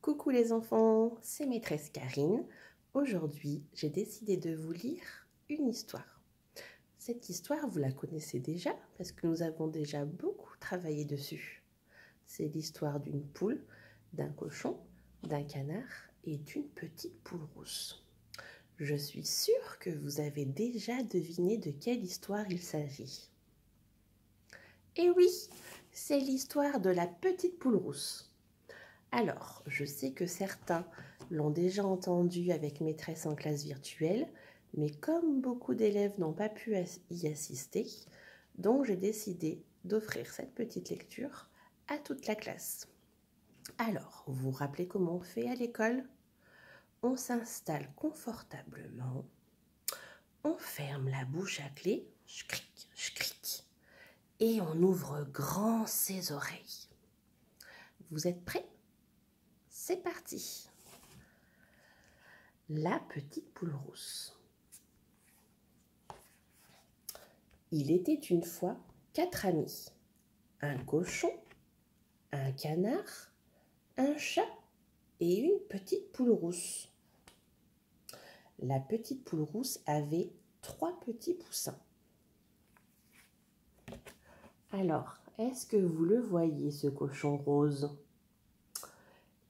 Coucou les enfants, c'est maîtresse Karine. Aujourd'hui, j'ai décidé de vous lire une histoire. Cette histoire, vous la connaissez déjà parce que nous avons déjà beaucoup travaillé dessus. C'est l'histoire d'une poule, d'un cochon, d'un canard et d'une petite poule rousse. Je suis sûre que vous avez déjà deviné de quelle histoire il s'agit. Et oui, c'est l'histoire de la petite poule rousse. Alors, je sais que certains l'ont déjà entendu avec maîtresse en classe virtuelle, mais comme beaucoup d'élèves n'ont pas pu y assister, donc j'ai décidé d'offrir cette petite lecture à toute la classe. Alors, vous vous rappelez comment on fait à l'école? On s'installe confortablement, on ferme la bouche à clé, schcric, et on ouvre grand ses oreilles. Vous êtes prêts? C'est parti! La petite poule rousse. Il était une fois 4 amis. Un cochon, un canard, un chat et une petite poule rousse. La petite poule rousse avait 3 petits poussins. Alors, est-ce que vous le voyez, ce cochon rose?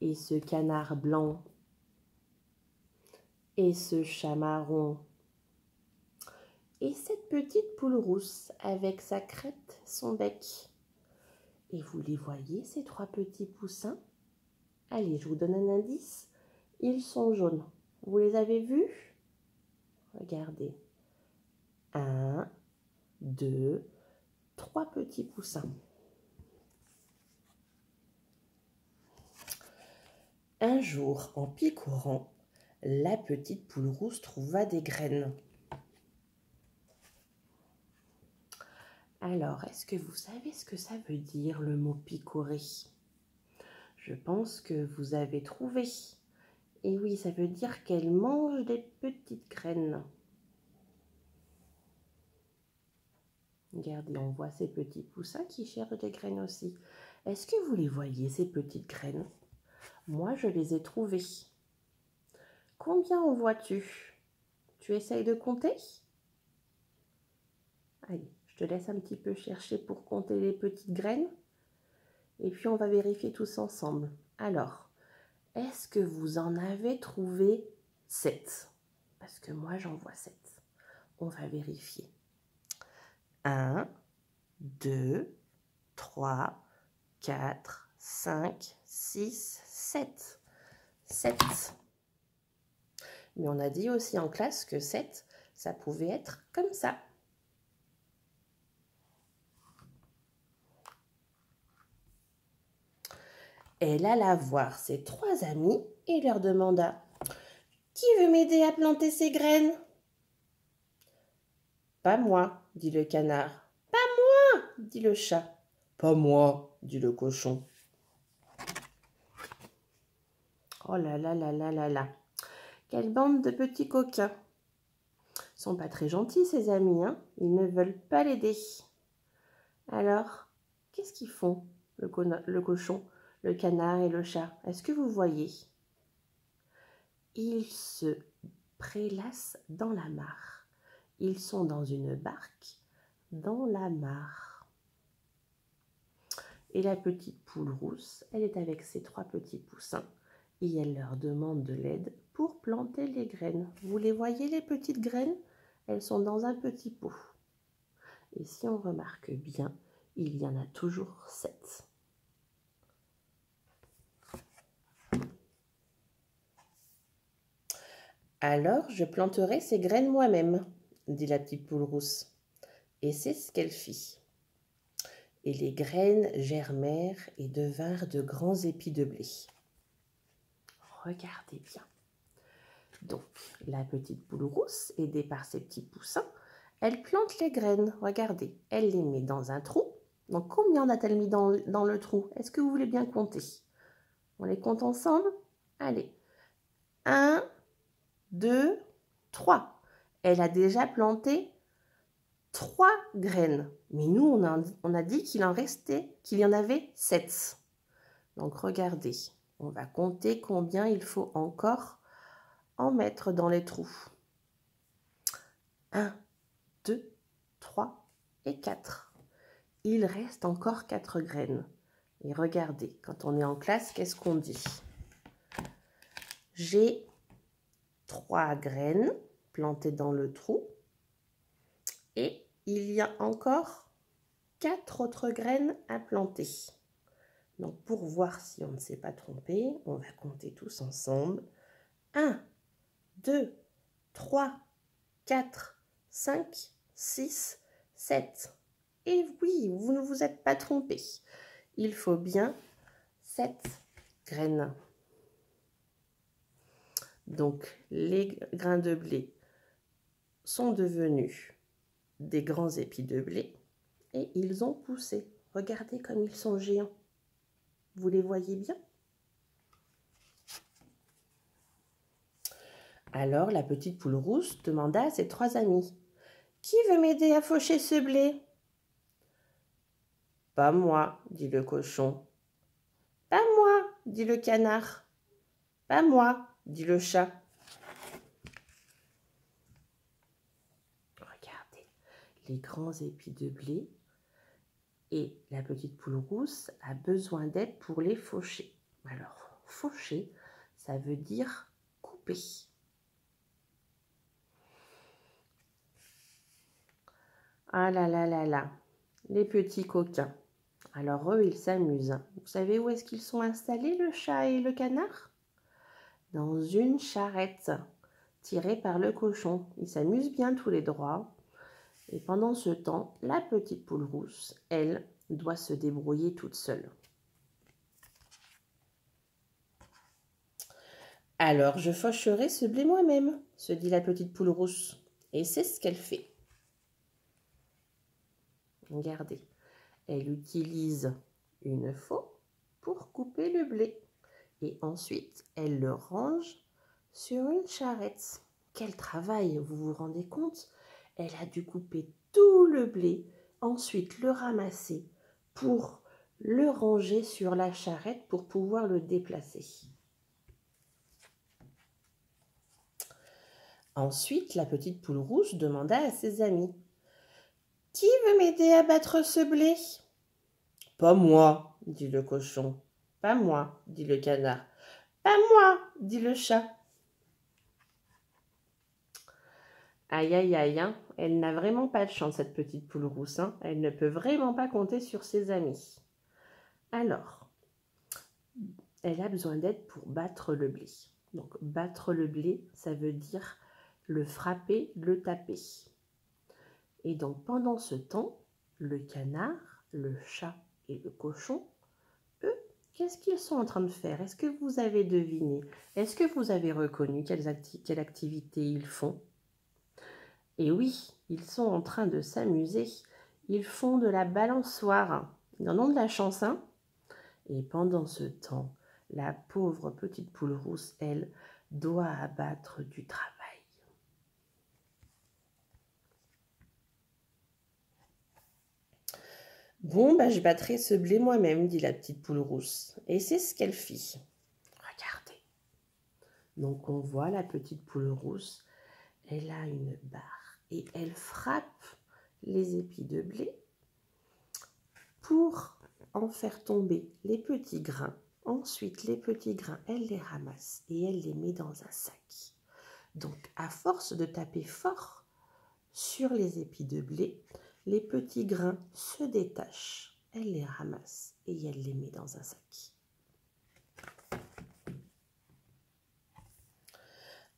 Et ce canard blanc? Et ce chat marron? Et cette petite poule rousse avec sa crête, son bec? Et vous les voyez, ces 3 petits poussins? Allez, je vous donne un indice. Ils sont jaunes. Vous les avez vus? Regardez. 1, 2, 3 petits poussins. Un jour, en picorant, la petite poule rousse trouva des graines. Alors, est-ce que vous savez ce que ça veut dire, le mot picorer? Je pense que vous avez trouvé. Et oui, ça veut dire qu'elle mange des petites graines. Regardez, on voit ces petits poussins qui cherchent des graines aussi. Est-ce que vous les voyez, ces petites graines? Moi, je les ai trouvées. Combien en vois-tu? Tu essayes de compter? Allez, je te laisse un petit peu chercher pour compter les petites graines. Et puis, on va vérifier tous ensemble. Alors, est-ce que vous en avez trouvé 7? Parce que moi, j'en vois 7. On va vérifier. 1, 2, 3, 4, 5, 6, 7. 7. Mais on a dit aussi en classe que 7, ça pouvait être comme ça. Elle alla voir ses 3 amis et leur demanda: « Qui veut m'aider à planter ces graines ?» « Pas moi, » dit le canard. « Pas moi, » dit le chat. « Pas moi, » dit le cochon. Oh là là là là là là. Quelle bande de petits coquins. Ils sont pas très gentils, ces amis, hein? Ils ne veulent pas l'aider. Alors, qu'est-ce qu'ils font, le cochon, le canard et le chat? Est-ce que vous voyez? Ils se prélassent dans la mare. Ils sont dans une barque dans la mare. Et la petite poule rousse, elle est avec ses 3 petits poussins et elle leur demande de l'aide pour planter les graines. Vous les voyez, les petites graines? Elles sont dans un petit pot. Et si on remarque bien, il y en a toujours 7. Alors, je planterai ces graines moi-même, dit la petite poule rousse. Et c'est ce qu'elle fit. Et les graines germèrent et devinrent de grands épis de blé. Regardez bien. Donc, la petite poule rousse, aidée par ses petits poussins, elle plante les graines. Regardez, elle les met dans un trou. Donc, combien en a-t-elle mis dans le trou? Est-ce que vous voulez bien compter? On les compte ensemble? Allez. 1, 2, 3. Elle a déjà planté 3 graines. Mais nous, on a dit qu'il en restait, qu'il y en avait 7. Donc, regardez. On va compter combien il faut encore en mettre dans les trous. 1, 2, 3 et 4. Il reste encore 4 graines. Et regardez, quand on est en classe, qu'est-ce qu'on dit? J'ai 3 graines plantées dans le trou et il y a encore 4 autres graines à planter. Donc pour voir si on ne s'est pas trompé, on va compter tous ensemble. 1, 2, 3, 4, 5, 6, 7. Et oui, vous ne vous êtes pas trompé. Il faut bien 7 graines. Donc les grains de blé sont devenus des grands épis de blé et ils ont poussé. Regardez comme ils sont géants. Vous les voyez bien? Alors la petite poule rousse demanda à ses 3 amis: « Qui veut m'aider à faucher ce blé ?»« Pas moi, dit le cochon. »« Pas moi, dit le canard. »« Pas moi, dit le chat. » Regardez, les grands épis de blé, et la petite poule rousse a besoin d'aide pour les faucher. Alors, faucher, ça veut dire couper. Ah là là là là, les petits coquins. Alors eux, ils s'amusent. Vous savez où est-ce qu'ils sont installés, le chat et le canard? Dans une charrette tirée par le cochon. Ils s'amusent bien tous les trois. Et pendant ce temps, la petite poule rousse, elle, doit se débrouiller toute seule. Alors je faucherai ce blé moi-même, se dit la petite poule rousse. Et c'est ce qu'elle fait. Regardez, elle utilise une faux pour couper le blé. Et ensuite, elle le range sur une charrette. Quel travail, vous vous rendez compte? Elle a dû couper tout le blé, ensuite le ramasser pour le ranger sur la charrette pour pouvoir le déplacer. Ensuite, la petite poule rouge demanda à ses amis: « Qui veut m'aider à battre ce blé ?»« Pas moi, dit le cochon. »« Pas moi, dit le canard. »« Pas moi, dit le chat. » Aïe, aïe, aïe, hein. Elle n'a vraiment pas de chance, cette petite poule rousse. Hein. Elle ne peut vraiment pas compter sur ses amis. Alors, elle a besoin d'aide pour battre le blé. Donc, battre le blé, ça veut dire le frapper, le taper. Et donc, pendant ce temps, le canard, le chat et le cochon, eux, qu'est-ce qu'ils sont en train de faire? Est-ce que vous avez deviné? Est-ce que vous avez reconnu quelle activité ils font? Et oui, ils sont en train de s'amuser. Ils font de la balançoire. Ils en ont de la chance, hein? Et pendant ce temps, la pauvre petite poule rousse, elle, doit abattre du travail. Bon, je battrai ce blé moi-même, dit la petite poule rousse. Et c'est ce qu'elle fit. Regardez. Donc on voit la petite poule rousse, elle a une barre et elle frappe les épis de blé pour en faire tomber les petits grains. Ensuite, les petits grains, elle les ramasse et elle les met dans un sac. Donc, à force de taper fort sur les épis de blé, les petits grains se détachent. Elle les ramasse et elle les met dans un sac.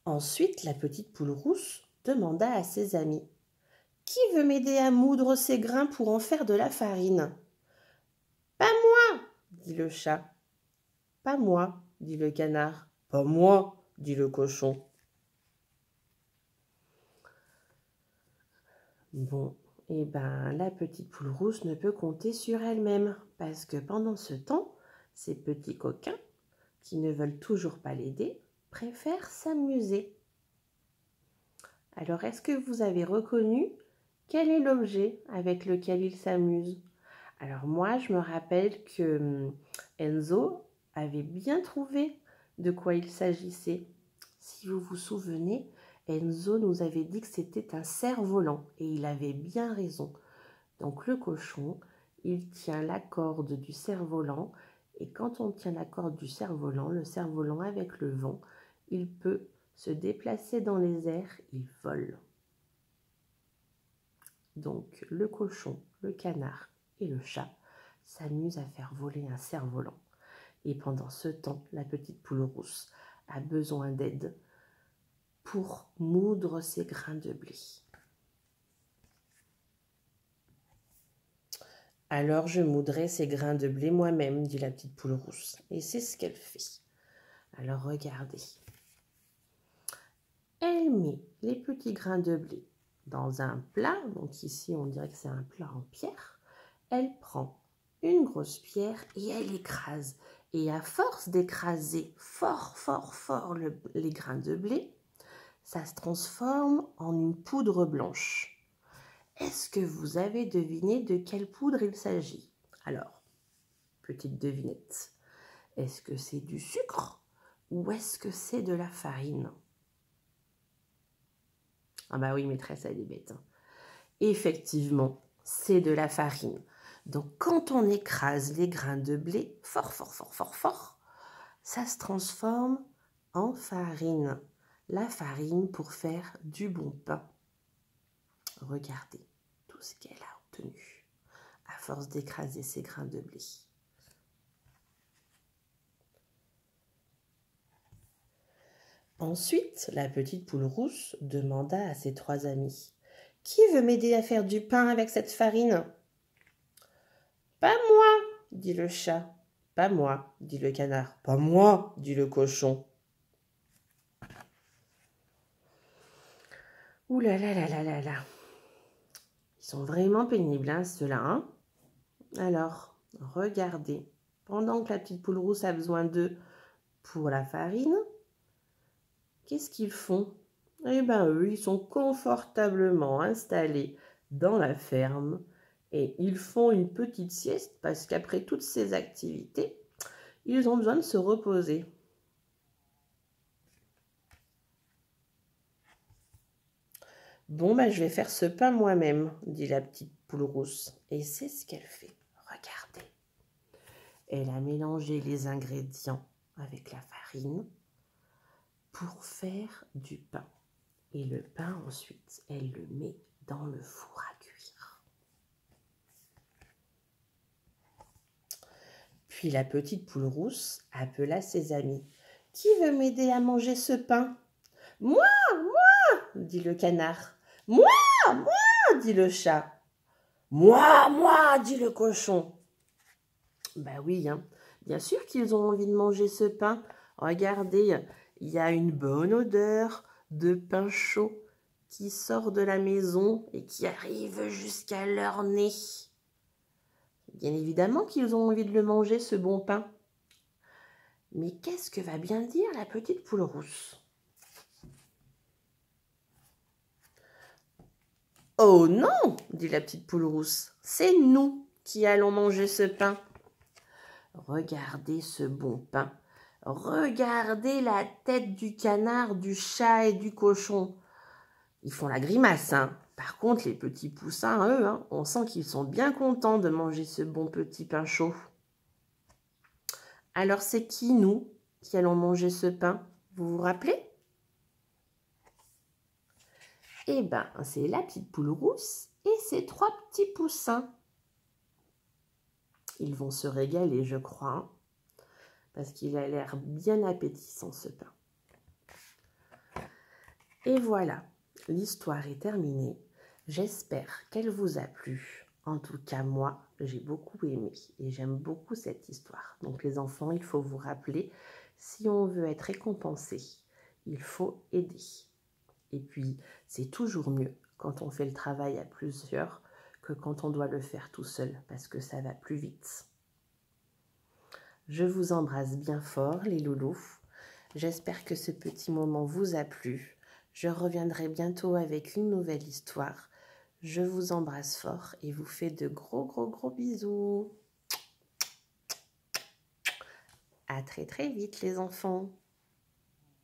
Ensuite, la petite poule rousse demanda à ses amis: « Qui veut m'aider à moudre ces grains pour en faire de la farine ?»« Pas moi, dit le chat. »« Pas moi, dit le canard. »« Pas moi, dit le cochon. » Bon, la petite poule rousse ne peut compter sur elle-même parce que pendant ce temps, ces petits coquins qui ne veulent toujours pas l'aider préfèrent s'amuser. Alors, est-ce que vous avez reconnu quel est l'objet avec lequel ils s'amusent? Alors moi, je me rappelle que Enzo, avait bien trouvé de quoi il s'agissait. Si vous vous souvenez, Enzo nous avait dit que c'était un cerf-volant et il avait bien raison. Donc le cochon, il tient la corde du cerf-volant et quand on tient la corde du cerf-volant, le cerf-volant avec le vent, il peut se déplacer dans les airs, il vole. Donc le cochon, le canard et le chat s'amusent à faire voler un cerf-volant. Et pendant ce temps, la petite poule rousse a besoin d'aide pour moudre ses grains de blé. Alors je moudrai ces grains de blé moi-même, dit la petite poule rousse. Et c'est ce qu'elle fait. Alors regardez. Elle met les petits grains de blé dans un plat. Donc ici, on dirait que c'est un plat en pierre. Elle prend une grosse pierre et elle écrase. Et à force d'écraser fort, fort, fort les grains de blé, ça se transforme en une poudre blanche. Est-ce que vous avez deviné de quelle poudre il s'agit? Alors, petite devinette. Est-ce que c'est du sucre ou est-ce que c'est de la farine? Ah bah oui, maîtresse, elle est bête. Effectivement, c'est de la farine. Donc, quand on écrase les grains de blé fort, fort, fort, fort, fort, ça se transforme en farine. La farine pour faire du bon pain. Regardez tout ce qu'elle a obtenu à force d'écraser ces grains de blé. Ensuite, la petite poule rousse demanda à ses 3 amis. « Qui veut m'aider à faire du pain avec cette farine ?»« Pas moi, dit le chat. « Pas moi, dit le canard. « Pas moi, dit le cochon. » Ouh là là là là là là. Ils sont vraiment pénibles, hein, ceux-là. Hein. Alors, regardez. Pendant que la petite poule rousse a besoin d'eux pour la farine, qu'est-ce qu'ils font? Eh bien, eux, ils sont confortablement installés dans la ferme et ils font une petite sieste parce qu'après toutes ces activités, ils ont besoin de se reposer. Bon, ben, je vais faire ce pain moi-même, dit la petite poule rousse. Et c'est ce qu'elle fait. Regardez. Elle a mélangé les ingrédients avec la farine pour faire du pain. Et le pain, ensuite, elle le met dans le four à cuire. Puis la petite poule rousse appela ses amis. « Qui veut m'aider à manger ce pain ?»« Moi, moi !» dit le canard. « Moi, moi !» dit le chat. « Moi !» dit le cochon. Ben oui, hein. Bien sûr qu'ils ont envie de manger ce pain. Regardez, il y a une bonne odeur de pain chaud qui sort de la maison et qui arrive jusqu'à leur nez. Bien évidemment qu'ils ont envie de le manger, ce bon pain. Mais qu'est-ce que va bien dire la petite poule rousse? « Oh non !» dit la petite poule rousse. « C'est nous qui allons manger ce pain. » Regardez ce bon pain. Regardez la tête du canard, du chat et du cochon. Ils font la grimace, hein. Par contre, les petits poussins, eux, hein, on sent qu'ils sont bien contents de manger ce bon petit pain chaud. Alors, c'est qui, nous, qui allons manger ce pain? Vous vous rappelez? Eh bien, c'est la petite poule rousse et ses 3 petits poussins. Ils vont se régaler, je crois, hein, parce qu'il a l'air bien appétissant, ce pain. Et voilà, l'histoire est terminée. J'espère qu'elle vous a plu. En tout cas, moi, j'ai beaucoup aimé et j'aime beaucoup cette histoire. Donc les enfants, il faut vous rappeler, si on veut être récompensé, il faut aider. Et puis, c'est toujours mieux quand on fait le travail à plusieurs que quand on doit le faire tout seul, parce que ça va plus vite. Je vous embrasse bien fort, les loulous. J'espère que ce petit moment vous a plu. Je reviendrai bientôt avec une nouvelle histoire. Je vous embrasse fort et vous fais de gros bisous. À très très vite les enfants.